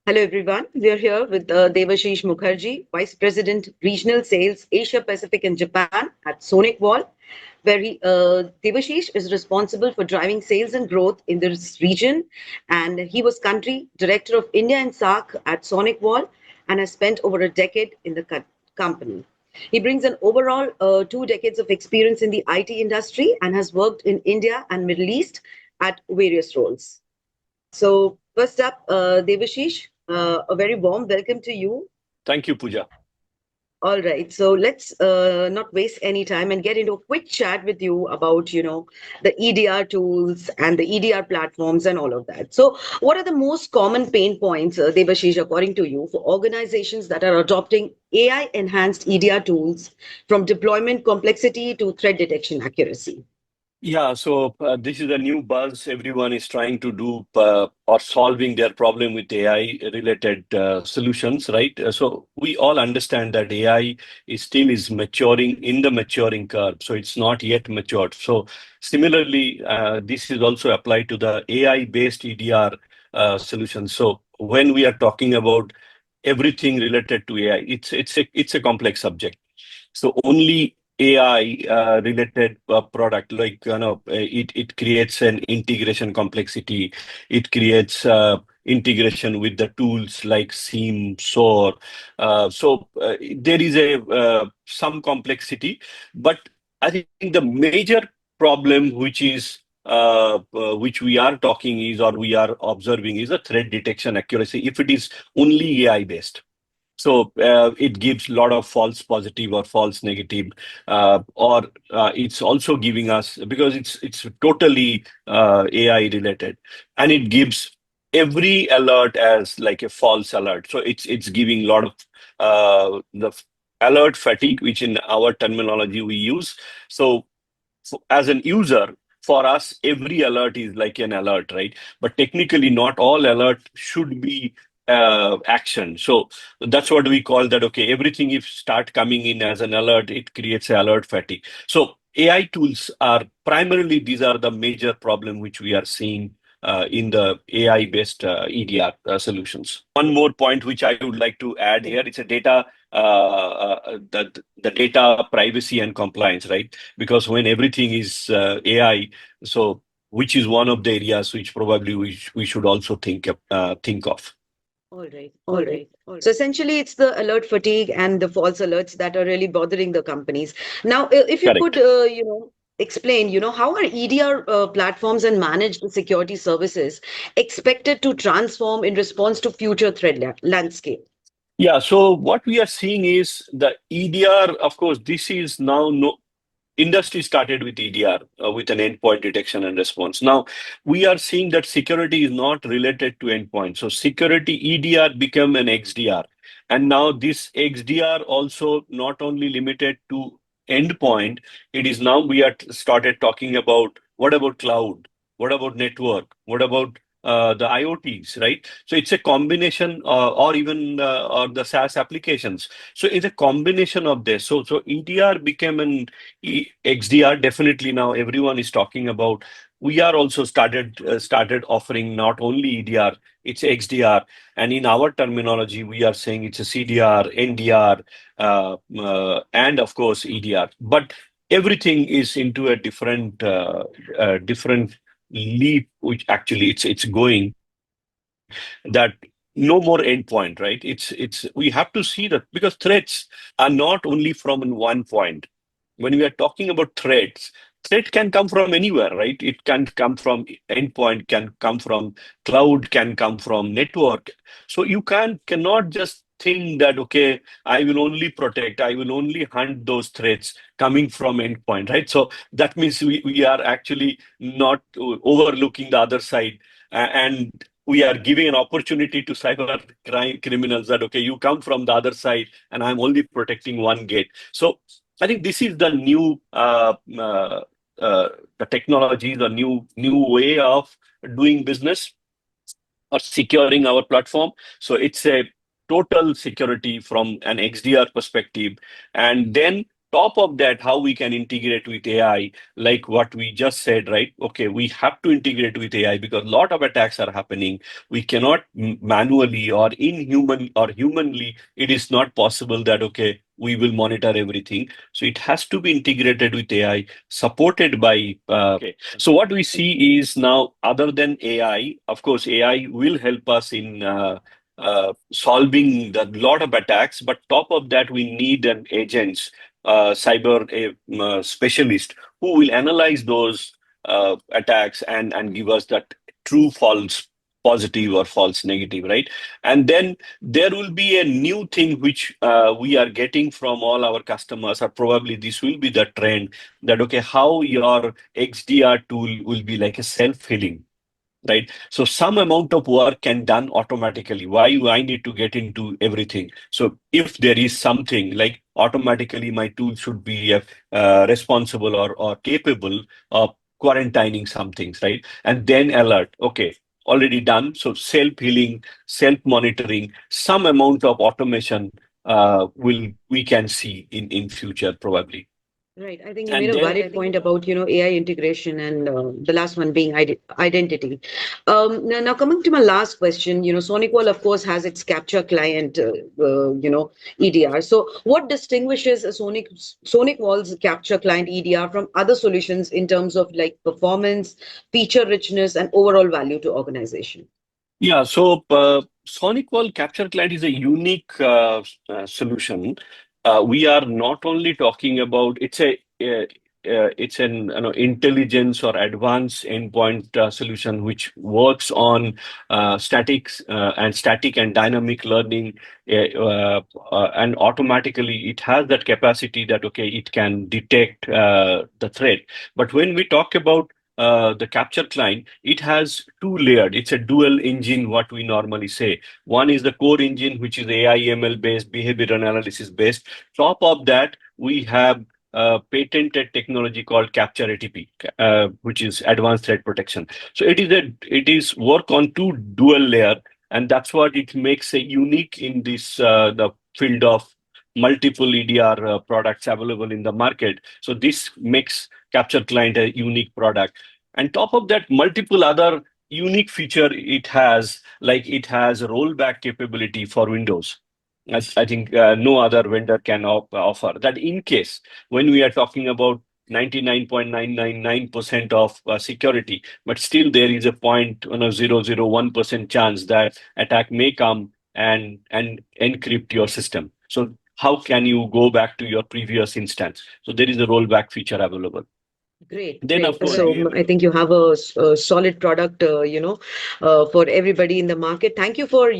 Hello, everyone. We are here with Debashish Mukherjee, Vice President, Regional Sales, Asia Pacific and Japan at Sonic Wall, where Debashish is responsible for driving sales and growth in this region. And he was Country Director of India and SAARC at Sonic Wall and has spent over a decade in the company. He brings an overall 2 decades of experience in the IT industry and has worked in India and Middle East at various roles. So first up, Devashish, a very warm welcome to you. Thank you, Pooja. All right, so let's not waste any time and get into a quick chat with you about, the EDR tools and the EDR platforms and all of that. So, what are the most common pain points, Devashish, according to you, for organizations that are adopting AI-enhanced EDR tools from deployment complexity to threat detection accuracy? Yeah, so this is a new buzz everyone is trying to do or solving their problem with AI related solutions, right? So we all understand that AI is maturing in the maturing curve, so it's not yet matured. So similarly, this is also applied to the AI-based EDR solutions. So when we are talking about everything related to AI, it's a complex subject. So only AI related product, like it creates an integration complexity. It creates integration with the tools like SIEM, SOAR. There is a some complexity, but I think the major problem, which we are talking is, or we are observing, is a threat detection accuracy. If it is only AI based, so it gives a lot of false positive or false negative, or it's also giving us, because it's totally AI related, and it gives every alert as like a false alert. So it's giving a lot of the alert fatigue, which in our terminology we use. So as an user, for us, every alert is like an alert, right? But technically, not all alert should be action. So that's what we call that. Okay, everything if start coming in as an alert, it creates a alert fatigue. So AI tools are primarily, these are the major problem which we are seeing in the AI-based EDR solutions. One more point which I would like to add here, it's a data, the data privacy and compliance, right? Because when everything is AI, so which is one of the areas which probably we should also think of. All right, all right. So essentially, it's the alert fatigue and the false alerts that are really bothering the companies. Now, if you could, Correct. explain, how are EDR platforms and managed security services expected to transform in response to future threat landscape? Yeah, so what we are seeing is the EDR, of course, this is now no industry started with EDR, with an endpoint detection and response. Now we are seeing that security is not related to endpoint. So security EDR become an XDR. And now this XDR also not only limited to endpoint, it is now we are started talking about what about cloud? What about network? What about the IoTs, right? So it's a combination, or even or the SaaS applications. So it's a combination of this. So EDR became an XDR. Definitely now everyone is talking about. We are also started offering not only EDR, it's XDR, and in our terminology we are saying it's a CDR, NDR, and of course EDR. But everything is into a different leap, which actually it's going that no more endpoint, right? It's we have to see that, because threats are not only from in one point. When we are talking about threats, threat can come from anywhere, right? It can come from endpoint, can come from cloud, can come from network. So you cannot just think that, okay, I will only protect, I will only hunt those threats coming from endpoint, right? So that means we are actually not overlooking the other side, and we are giving an opportunity to cyber crime criminals that, okay, you come from the other side and I'm only protecting one gate. So I think this is the new the technology, the new way of doing business or securing our platform. So it's a total security from an XDR perspective, and then top of that, how we can integrate with AI, like what we just said, right? Okay, we have to integrate with AI because a lot of attacks are happening. We cannot manually or inhuman or humanly, it is not possible that, okay, we will monitor everything. So it has to be integrated with AI, supported by. Okay. So what we see is now, other than AI, of course, AI will help us in solving the lot of attacks. But top of that, we need an agents, cyber specialist who will analyze those attacks and give us that true false positive or false negative, right? And then there will be a new thing which we are getting from all our customers, or probably this will be the trend, that okay, how your XDR tool will be like a self-healing, right? So some amount of work can done automatically. Why I need to get into everything? So if there is something like automatically, my tool should be responsible or capable of quarantining some things, right? And then alert. Okay, already done. So self-healing, self-monitoring, some amount of automation will we can see in future probably. Right. I think you made And a then valid point about, AI integration and the last one being identity. Now coming to my last question, SonicWall, of course, has its capture client, EDR. So what distinguishes a SonicWall's capture client EDR from other solutions in terms of like performance, feature richness, and overall value to organization? Yeah, so Sonic Wall Capture Client is a unique solution. We are not only talking about it's an intelligence or advanced endpoint solution which works on static and dynamic learning, and automatically it has that capacity that okay, it can detect the threat. But when we talk about the capture client, it has two layered. It's a dual engine, what we normally say. One is the core engine, which is AI ML based, behavior analysis based. Top of that, we have a patented technology called Capture ATP, which is advanced threat protection. So it is work on two dual layer, and that's what it makes a unique in this the field of multiple EDR products available in the market. So this makes Capture Client a unique product. And top of that, multiple other unique feature it has, like it has rollback capability for Windows. I think no other vendor can offer that. In case when we are talking about 99.999% of security, but still there is a 0.001% chance that attack may come and encrypt your system. So how can you go back to your previous instance? So there is a rollback feature available. Great, Then, of great. course, So I think you have a solid product, for everybody in the market. Thank you for,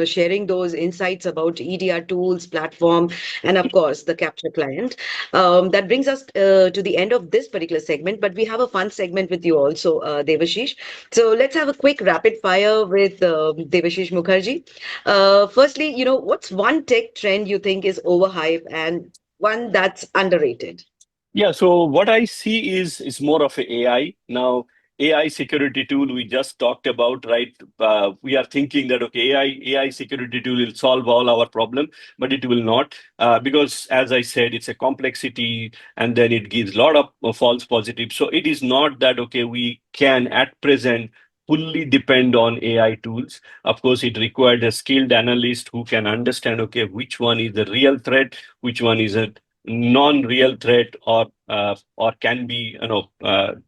sharing those insights about EDR tools, platform, and of course the capture client. That brings us to the end of this particular segment, but we have a fun segment with you also, Devashish. So let's have a quick rapid fire with Devashish Mukherjee. Firstly, what's one tech trend you think is overhyped and one that's underrated? yeah, so what I see is more of a AI. Now, AI security tool we just talked about, right? We are thinking that okay, AI security tool will solve all our problem, but it will not, because as I said, it's a complexity, and then it gives a lot of false positives. So it is not that okay, we can at present fully depend on AI tools. Of course, it required a skilled analyst who can understand okay, which one is the real threat, which one is a non-real threat, or can be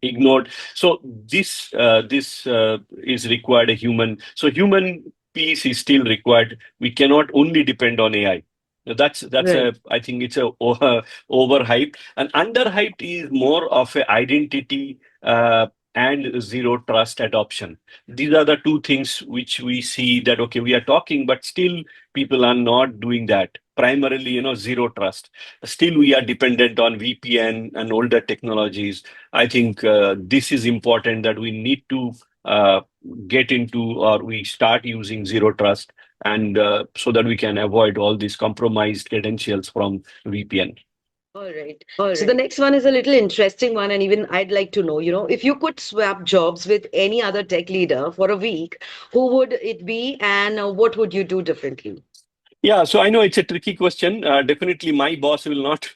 ignored. So this is required a human. So human piece is still required. We cannot only depend on AI. That's Right. a I think it's a overhyped. And underhyped is more of a identity and zero trust adoption. These are the two things which we see that okay, we are talking, but still people are not doing that. Primarily, zero trust. Still, we are dependent on VPN and older technologies. I think this is important that we need to uh, get into, or we start using zero trust, and so that we can avoid all these compromised credentials from VPN. All right. All So the right. next one is a little interesting one, and even I'd like to know, if you could swap jobs with any other tech leader for a week, who would it be, and what would you do differently? Yeah, so I know it's a tricky question. Definitely, my boss will not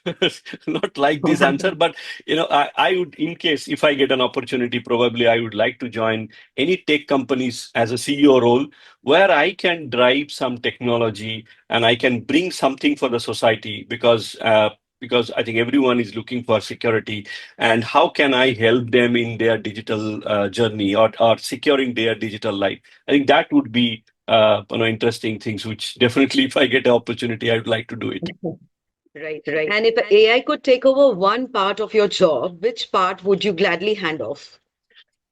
not like this answer, but I would, in case if I get an opportunity, probably I would like to join any tech companies as a CEO role, where I can drive some technology and I can bring something for the society, because I think everyone is looking for security, and how can I help them in their digital journey, or securing their digital life? I think that would be interesting things, which definitely, if I get an opportunity, I would like to do it. Right. And if AI could take over one part of your job, which part would you gladly hand off?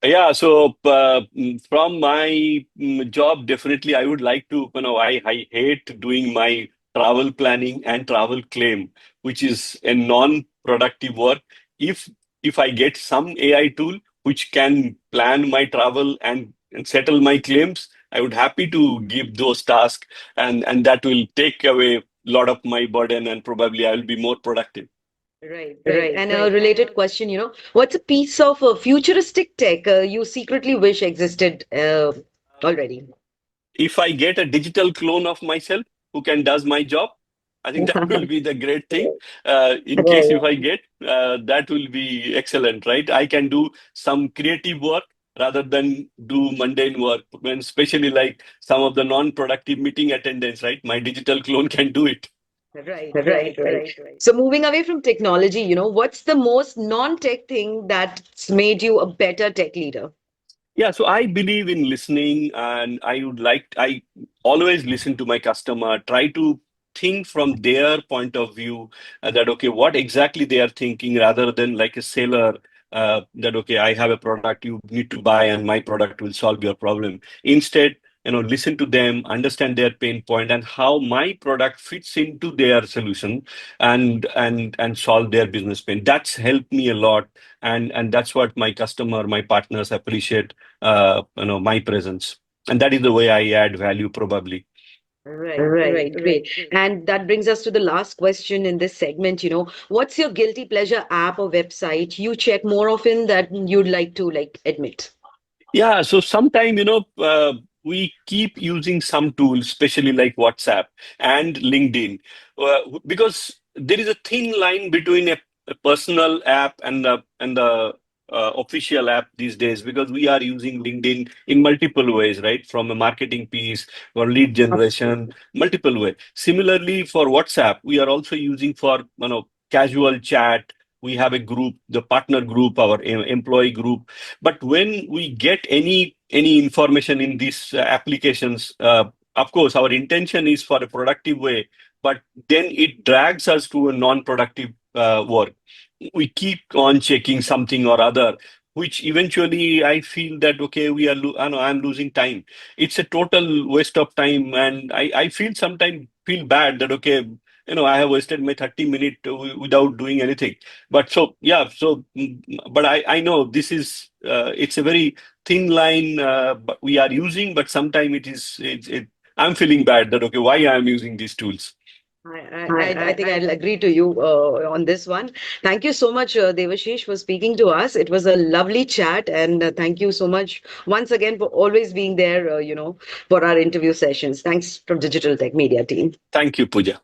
Yeah, so from my job, definitely I would like to, I hate doing my travel planning and travel claim, which is a non-productive work. If if I get some AI tool which can plan my travel and settle my claims, I would happy to give those tasks, and that will take away a lot of my burden, and probably I will be more productive. Right. And a related question, what's a piece of futuristic tech you secretly wish existed already? If I get a digital clone of myself who can does my job, I think that will be the great thing. In case if I get, that will be excellent, right? I can do some creative work rather than do mundane work. When especially like some of the non-productive meeting attendance, right? My digital clone can do it. Right. So moving away from technology, what's the most non-tech thing that's made you a better tech leader? Yeah, so I believe in listening, and I always listen to my customer, try to think from their point of view, that, okay, what exactly they are thinking, rather than like a seller, that, okay, I have a product you need to buy and my product will solve your problem. Instead, listen to them, understand their pain point and how my product fits into their solution, and solve their business pain. That's helped me a lot, and that's what my customer, my partners appreciate, my presence, and that is the way I add value, probably. Right. Great. And that brings us to the last question in this segment, what's your guilty pleasure app or website you check more often than you'd like to admit? Yeah, so sometime, we keep using some tools, especially like WhatsApp and LinkedIn, because there is a thin line between a personal app and the official app these days, because we are using LinkedIn in multiple ways, right? From a marketing piece or lead generation, multiple way. Similarly, for WhatsApp, we are also using for, casual chat. We have a group, the partner group, our employee group. But when we get any information in these applications, of course, our intention is for a productive way, but then it drags us to a non-productive work. We keep on checking something or other, which eventually I feel that, okay, I know I'm losing time. It's a total waste of time, and I feel sometimes feel bad that, okay, I have wasted my 30 minutes without doing anything. But so yeah, but I know this is, it's a very thin line, but we are using, but sometimes I'm feeling bad that, okay, why I'm using these tools. I think I'll agree to you on this one. Thank you so much, Devashish, for speaking to us. It was a lovely chat, and thank you so much once again for always being there, for our interview sessions. Thanks from Digital Tech Media team. Thank you, Pooja.